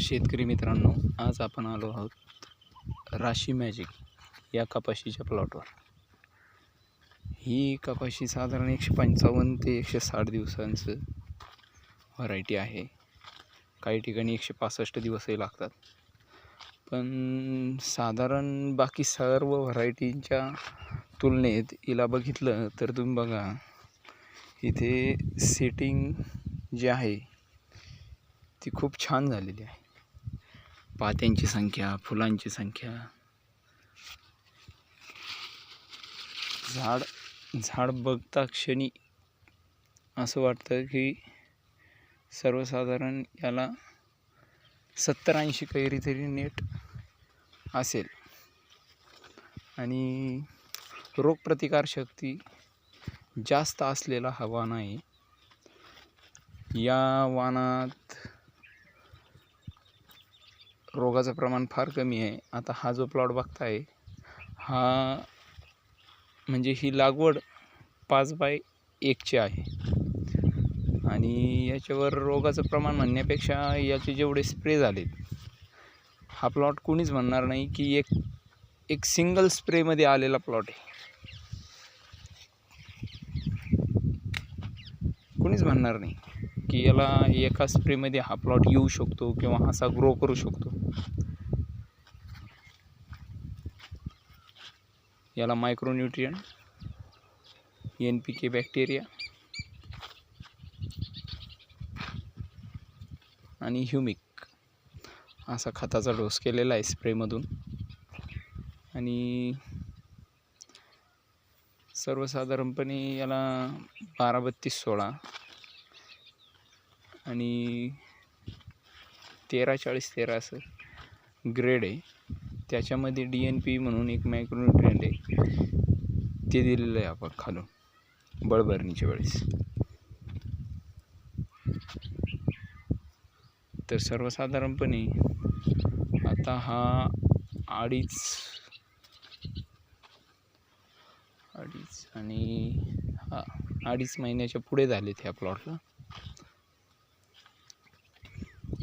शेतकरी मित्रांनो, आज आपण आलो आहोत राशी मॅजिक या कपाशीच्या प्लॉटवर। ही कपाशी साधारण 155 ते 160 दिवसांचं व्हरायटी आहे। काही ठिकाणी 165 दिवसही लागतात, पण साधारण बाकी सर्व व्हरायटींच्या तुलनेत हिला बघितलं तर तुम्ही बघा, इथे सेटिंग जी आहे ती खूप छान झालेली आहे। पात्यांची संख्या, फुलांची संख्या, झाड बघता क्षणी असं वाटतं की सर्वसाधारण याला 70-80 कैरी तरी नेट असेल। आणि रोगप्रतिकारशक्ती जास्त असलेला हा वाण आहे। या वाणात रोगाचं प्रमाण फार कमी आहे। आता हा जो प्लॉट बघताय, हा म्हणजे ही लागवड 5x1 आहे आणि याच्यावर रोगाचं प्रमाण म्हणण्यापेक्षा याचे जेवढे स्प्रे झालेत, हा प्लॉट कुणीच म्हणणार नाही की एक सिंगल स्प्रेमध्ये आलेला प्लॉट आहे। कुणीच म्हणणार नाही की याला एका स्प्रेमध्ये हा प्लॉट येऊ शकतो किंवा असा ग्रो करू शकतो। याला मायक्रोन्यूट्रिएंट, NPK बॅक्टेरिया आणि ह्युमिक असा खताचा डोस केलेला आहे स्प्रेमधून। आणि सर्वसाधारणपणे याला 12-32-16 आणि 13-40-13 असं ग्रेड आहे। त्याच्यामध्ये DNP म्हणून एक मायक्रोन्यूट्रिएंट आहे, ते दिलेलं आहे आपण खालून बळभरणीच्या वेळेस। तर सर्वसाधारणपणे आता हा अडीच महिन्याच्या पुढे झालेत ह्या प्लॉटला।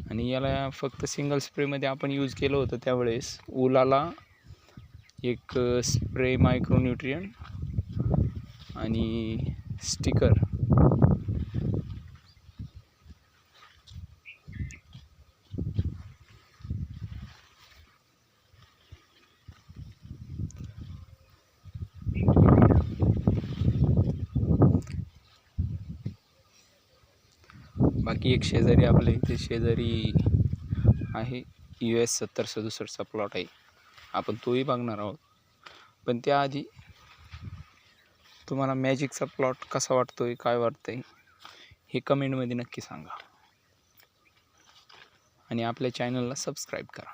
आणि याला फक्त सिंगल स्प्रेमध्ये आपण यूज केलं होतं त्यावेळेस ओलाला एक स्प्रे मायक्रोन्यूट्रिएंट आणि स्टिकर बाकी एक शेजारी आपल्या इथे शेजारी आहे US 7067चा प्लॉट आहे, आपण तोही बघणार आहोत। पण त्याआधी तुम्हाला मॅजिकचा प्लॉट कसा वाटतोय, काय वाटतंय हे कमेंटमध्ये नक्की सांगा आणि आपल्या चॅनलला सबस्क्राईब करा।